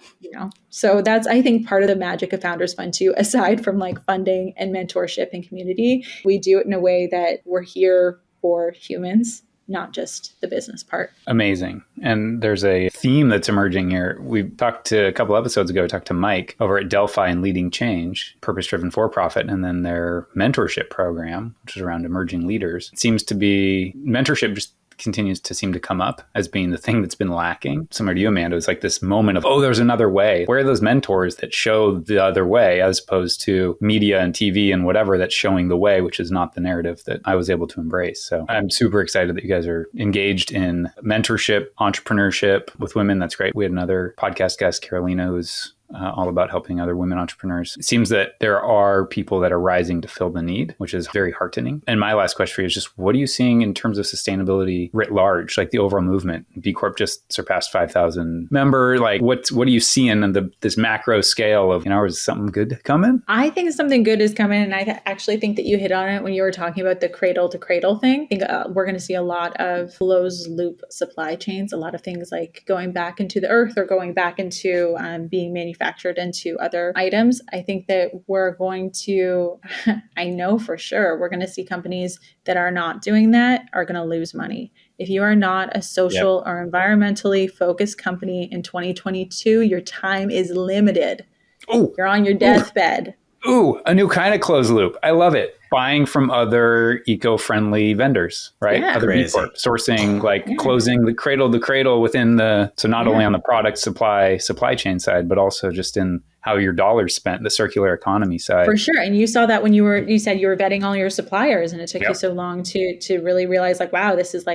So that's, I think, part of the magic of Founders Fund too, aside from like funding and mentorship and community. We do it in a way that we're here for humans, not just the business part. Amazing. And there's a theme that's emerging here. We talked to a couple episodes ago, we talked to Mike over at Delphi and Leading Change, purpose-driven for-profit, and then their mentorship program, which is around emerging leaders. It seems to be mentorship just continues to seem to come up as being the thing that's been lacking. Similar to you, Amanda, it's like this moment of, there's another way. Where are those mentors that show the other way, as opposed to media and TV and whatever that's showing the way, which is not the narrative that I was able to embrace. So I'm super excited that you guys are engaged in mentorship, entrepreneurship with women. That's great. We had another podcast guest, Carolina, who's all about helping other women entrepreneurs. It seems that there are people that are rising to fill the need, which is very heartening. And my last question for you is just, what are you seeing in terms of sustainability writ large, like the overall movement? B Corp just surpassed 5,000 member. Like what are you seeing on this macro scale of, is something good coming? I think something good is coming. And I actually think that you hit on it when you were talking about the cradle to cradle thing. I think we're going to see a lot of closed loop supply chains, a lot of things like going back into the earth or going back into being manufactured into other items. I think that we're going to, I know for sure, we're going to see companies that are not doing that are going to lose money. If you are not a social or environmentally focused company in 2022, your time is limited. You're on your deathbed. Ooh, a new kind of closed loop. I love it. Buying from other eco-friendly vendors, right? Yeah. Other B Corp, sourcing, closing the cradle to cradle within so not only on the product supply chain side, but also just in how your dollar's spent, the circular economy side. For sure. And you saw that when you said you were vetting all your suppliers, and it took you so long to really realize like, wow, this is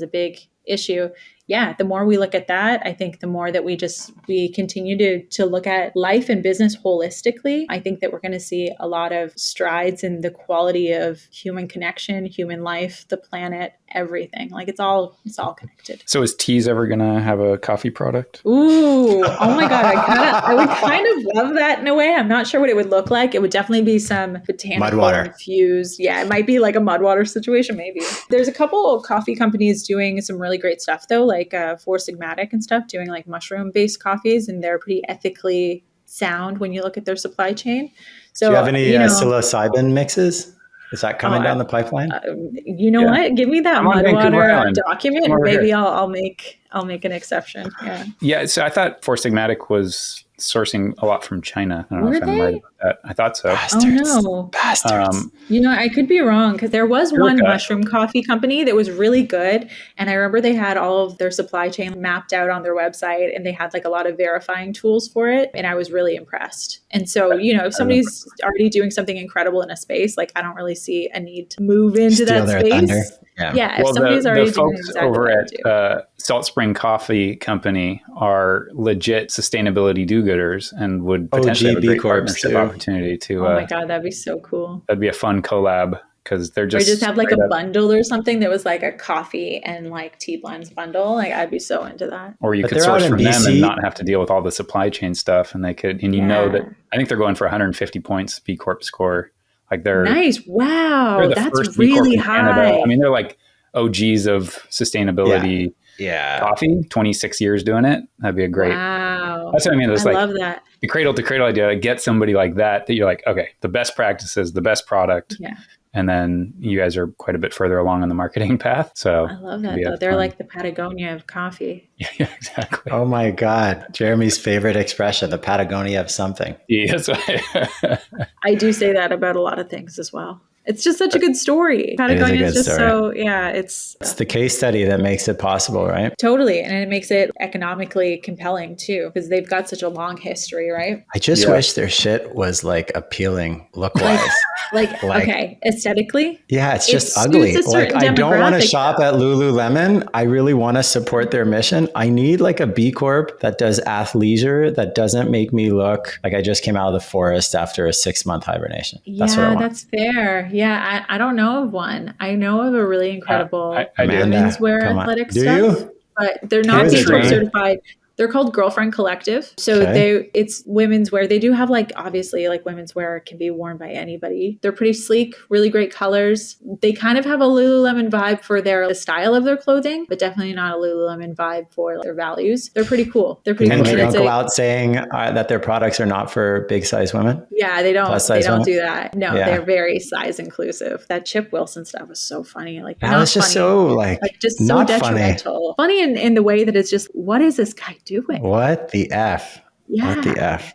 a big issue. yeah, the more we look at that, I think the more that we continue to look at life and business holistically, I think that we're going to see a lot of strides in the quality of human connection, human life, the planet, everything. Like it's all connected. So is Tease ever going to have a coffee product? Ooh, oh my God. I would kind of love that in a way. I'm not sure what it would look like. It would definitely be some botanical infused. Yeah, it might be like a Mudwater situation, maybe. There's a couple of coffee companies doing some really great stuff though, like Four Sigmatic and stuff, doing like mushroom-based coffees, and they're pretty ethically sound when you look at their supply chain. So, do you have any psilocybin mixes? Is that coming down the pipeline? What? Give me that Mudwater document, and maybe I'll make an exception. Yeah. Yeah. So I thought Four Sigmatic was sourcing a lot from China. I don't know if I'm right about that. I thought so. Bastards. Oh no, bastards. I could be wrong because there was one mushroom coffee company that was really good, and I remember they had all of their supply chain mapped out on their website, and they had like a lot of verifying tools for it, and I was really impressed. And so, if somebody's already doing something incredible in a space, like I don't really see a need to move into that space. Thunder. Yeah. Well, if somebody's already the doing folks exactly over what at Salt Spring Coffee Company are legit sustainability do-gooders and would potentially have a great partnership opportunity to. Oh my God, that'd be so cool. That'd be a fun collab because they're just. Or just have like a bundle or something that was like a coffee and like tea blends bundle. Like I'd be so into that. Or you could source from them and not have to deal with all the supply chain stuff, and they could, and know that I think they're going for 150 points B Corp score. Like they're nice. Wow, they're the that's first really B Corp in high. Canada. I mean, they're like OGs of sustainability coffee. 26 years doing it. That'd be a great. Wow. That's what I mean. It's I love that. The cradle to cradle idea. Like get somebody like that you're like, okay, the best practices, the best product. Yeah. And then you guys are quite a bit further along on the marketing path. So I love that though. They're like the Patagonia of coffee. Yeah, exactly. Oh my God. Jeremy's favorite expression, the Patagonia of something. Yes. I do say that about a lot of things as well. It's just such a good story. Patagonia is just so, it's the case study that makes it possible, right? Totally. And it makes it economically compelling too, because they've got such a long history, right? I just wish their shit was like appealing look-wise. Like, okay, aesthetically? Yeah, it's just ugly. Like, I don't want to shop at Lululemon. I really want to support their mission. I need like a B Corp that does athleisure, that doesn't make me look like I just came out of the forest after a 6-month hibernation. That's what I want. That's fair. Yeah, I don't know of one. I know of a really incredible menswear athletic stuff, but they're not B Corp certified. They're called Girlfriend Collective. So it's women's wear. They do have like, obviously like women's wear can be worn by anybody. They're pretty sleek, really great colors. They kind of have a Lululemon vibe for the style of their clothing, but definitely not a Lululemon vibe for their values. They're pretty cool. They don't go out saying that their products are not for big size women. Yeah, they don't. They don't do that. No, they're very size inclusive. That Chip Wilson stuff was so funny. Like that was just so just so detrimental. Funny in the way that it's just, what is this guy doing? What the F? Yeah. What the F?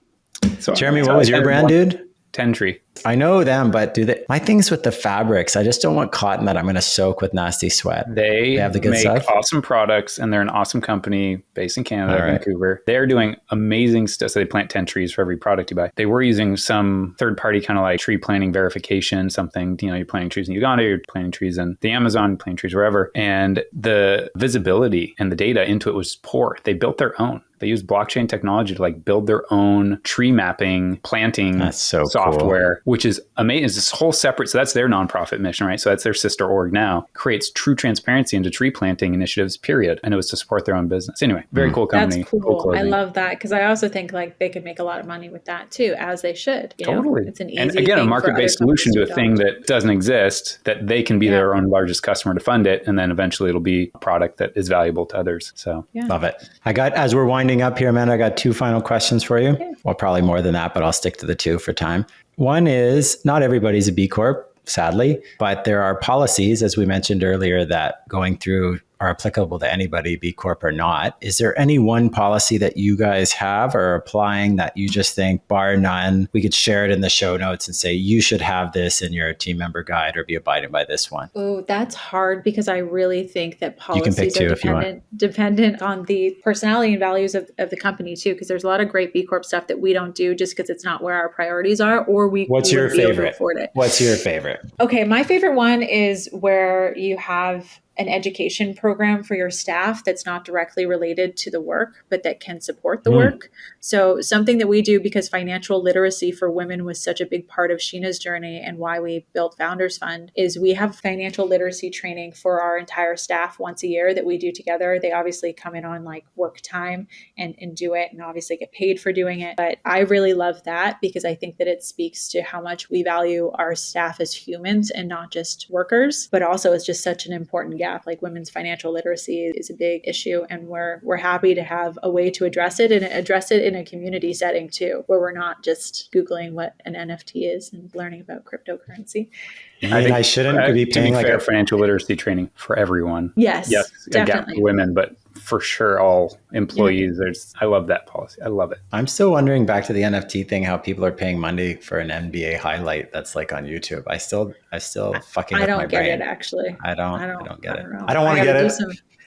So, Jeremy, what was your brand, dude? Tentree. I know them, but my thing's with the fabrics. I just don't want cotton that I'm going to soak with nasty sweat. They have the good make stuff. Awesome products, and they're an awesome company based in Canada, Vancouver. They're doing amazing stuff. So they plant 10 trees for every product you buy. They were using some third party kind of like tree planting verification, something, you're planting trees in Uganda, you're planting trees in the Amazon, planting trees wherever. And the visibility and the data into it was poor. They built their own. They used blockchain technology to like build their own tree mapping, planting software, which is amazing. It's this whole separate, so that's their nonprofit mission, right? So that's their sister org now, creates true transparency into tree planting initiatives, period. And it was to support their own business. Anyway, very cool company. That's cool. I love that because I also think like they could make a lot of money with that too, as they should. Totally. It's an easy and again, a market-based solution to a thing that doesn't exist, that they can be their own largest customer to fund it. And then eventually it'll be a product that is valuable to others. So love it. As we're winding up here, Amanda, I got 2 final questions for you. Okay. Well, probably more than that, but I'll stick to the 2 for time. One is, not everybody's a B Corp, sadly, but there are policies, as we mentioned earlier, that going through are applicable to anybody, B Corp or not. Is there any one policy that you guys have or are applying that you just think, bar none, we could share it in the show notes and say, you should have this in your team member guide or be abiding by this one? Oh, that's hard because I really think that policies are dependent on the personality and values of the company too, because there's a lot of great B Corp stuff that we don't do just because it's not where our priorities are, or What's your favorite? What's your favorite? Okay, my favorite one is where you have an education program for your staff that's not directly related to the work, but that can support the work. So something that we do, because financial literacy for women was such a big part of Sheena's journey and why we built Founders Fund, is we have financial literacy training for our entire staff once a year that we do together. They obviously come in on like work time and do it and obviously get paid for doing it. But I really love that because I think that it speaks to how much we value our staff as humans and not just workers, but also it's just such an important gap. Like women's financial literacy is a big issue, and we're happy to have a way to address it and address it in a community setting too, where we're not just Googling what an NFT is and learning about cryptocurrency. I shouldn't be paying fair, financial literacy training for everyone. Yes, a gap for women, but for sure all employees. I love that policy. I love it. I'm still wondering, back to the NFT thing, how people are paying money for an NBA highlight that's like on YouTube. I still fucking with my brain. I don't get it, actually. I don't get it. Know. I don't want to get it.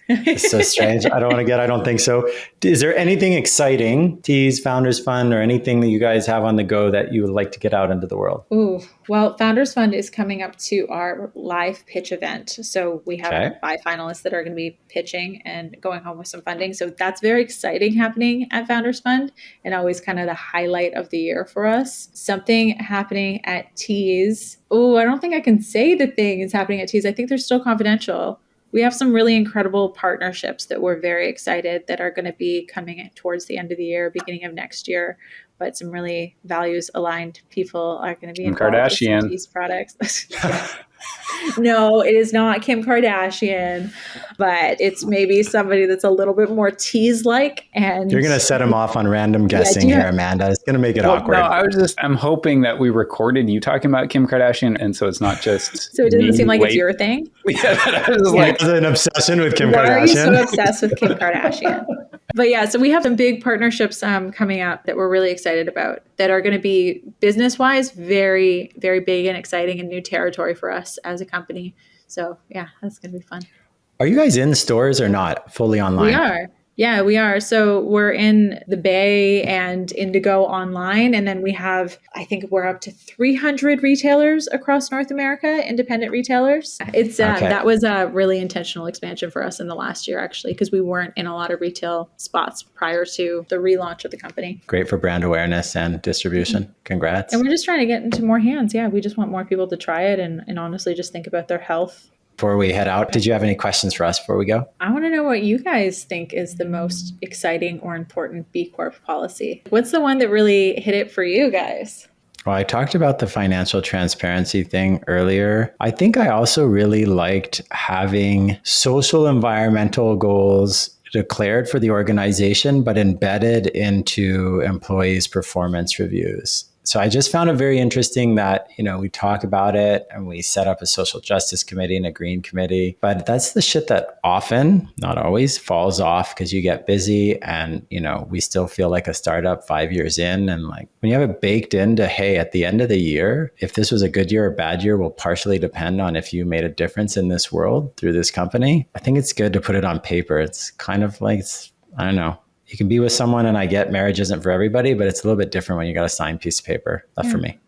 It's so strange. I don't think so. Is there anything exciting, Tease, Founders Fund, or anything that you guys have on the go that you would like to get out into the world? Ooh, well, Founders Fund is coming up to our live pitch event. So we have 5 finalists that are going to be pitching and going home with some funding. So that's very exciting happening at Founders Fund and always kind of the highlight of the year for us. Something happening at Tease. Oh, I don't think I can say the thing is happening at Tease. I think they're still confidential. We have some really incredible partnerships that we're very excited that are going to be coming in towards the end of the year, beginning of next year. But some really values aligned people are going to be involved with these products. No, it is not Kim Kardashian, but it's maybe somebody that's a little bit more tease-like. And you're going to set him off on random guessing here, Amanda. It's going to make it awkward. No, I'm hoping that we recorded you talking about Kim Kardashian, and so it's not just. So it doesn't seem like it's your thing. Yeah, I was like an obsession with Kim Kardashian. Why are you so obsessed with Kim Kardashian? But yeah, so we have some big partnerships coming up that we're really excited about that are going to be business-wise very, very big and exciting and new territory for us as a company. So yeah, that's going to be fun. Are you guys in stores or not? Fully online? We are. Yeah, we are. So we're in the Bay and Indigo online. And then we have, I think we're up to 300 retailers across North America, independent retailers. It's That was a really intentional expansion for us in the last year, actually, because we weren't in a lot of retail spots prior to the relaunch of the company. Great for brand awareness and distribution. Congrats. And we're just trying to get into more hands. Yeah, we just want more people to try it and honestly just think about their health. Before we head out, did you have any questions for us before we go? I want to know what you guys think is the most exciting or important B Corp policy. What's the one that really hit it for you guys? Well, I talked about the financial transparency thing earlier. I think I also really liked having social environmental goals declared for the organization, but embedded into employees' performance reviews. So I just found it very interesting that, we talk about it and we set up a social justice committee and a green committee, but that's the shit that often, not always, falls off because you get busy and, we still feel like a startup 5 years in. And like when you have it baked into, hey, at the end of the year, if this was a good year or bad year will partially depend on if you made a difference in this world through this company. I think it's good to put it on paper. It's kind of like, I don't know. You can be with someone, and I get marriage isn't for everybody, but it's a little bit different when you got a signed piece of paper. That's for me.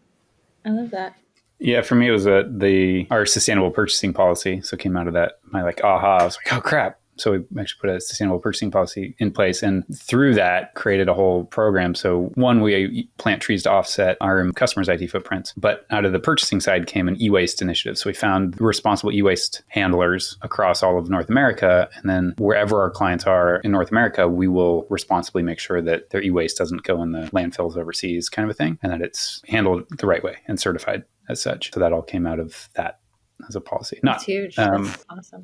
I love that. Yeah, for me, it was our sustainable purchasing policy. So it came out of that, my aha, I was like, oh, crap. So we actually put a sustainable purchasing policy in place, and through that created a whole program. So one, we plant trees to offset our customers' IT footprints, but out of the purchasing side came an e-waste initiative. So we found responsible e-waste handlers across all of North America. And then wherever our clients are in North America, we will responsibly make sure that their e-waste doesn't go in the landfills overseas kind of a thing, and that it's handled the right way and certified as such. So that all came out of that as a policy. That's huge. That's awesome.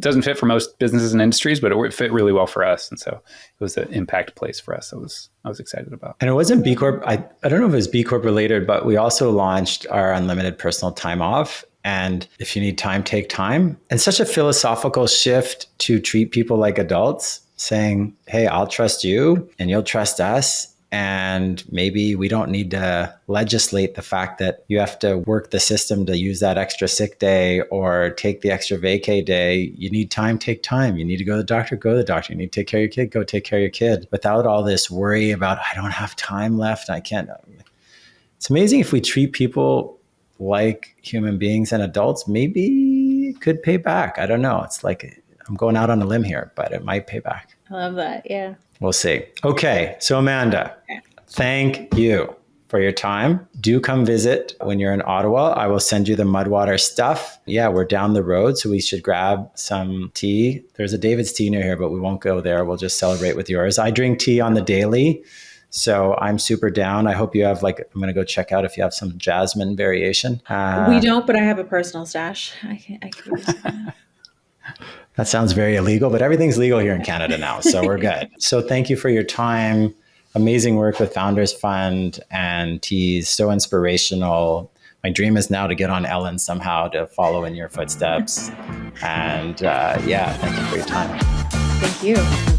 Doesn't fit for most businesses and industries, but it fit really well for us. And so it was an impact place for us. I was excited about. And it wasn't B Corp. I don't know if it was B Corp related, but we also launched our unlimited personal time off. And if you need time, take time. And such a philosophical shift to treat people like adults, saying, hey, I'll trust you and you'll trust us. And maybe we don't need to legislate the fact that you have to work the system to use that extra sick day or take the extra vacay day. You need time, take time. You need to go to the doctor, go to the doctor. You need to take care of your kid, go take care of your kid. Without all this worry about, I don't have time left, I can't. It's amazing if we treat people like human beings and adults, maybe could pay back. I don't know. It's like I'm going out on a limb here, but it might pay back. I love that. Yeah. We'll see. Okay. So Amanda, thank you for your time. Do come visit when you're in Ottawa. I will send you the Mudwater stuff. Yeah, we're down the road, so we should grab some tea. There's a David's Tea near here, but we won't go there. We'll just celebrate with yours. I drink tea on the daily, so I'm super down. I hope you have I'm going to go check out if you have some jasmine variation. We don't, but I have a personal stash. I can use that. That sounds very illegal, but everything's legal here in Canada now, so we're good. So thank you for your time. Amazing work with Founders Fund and Tease. So inspirational. My dream is now to get on Ellen somehow to follow in your footsteps. And thank you for your time. Thank you.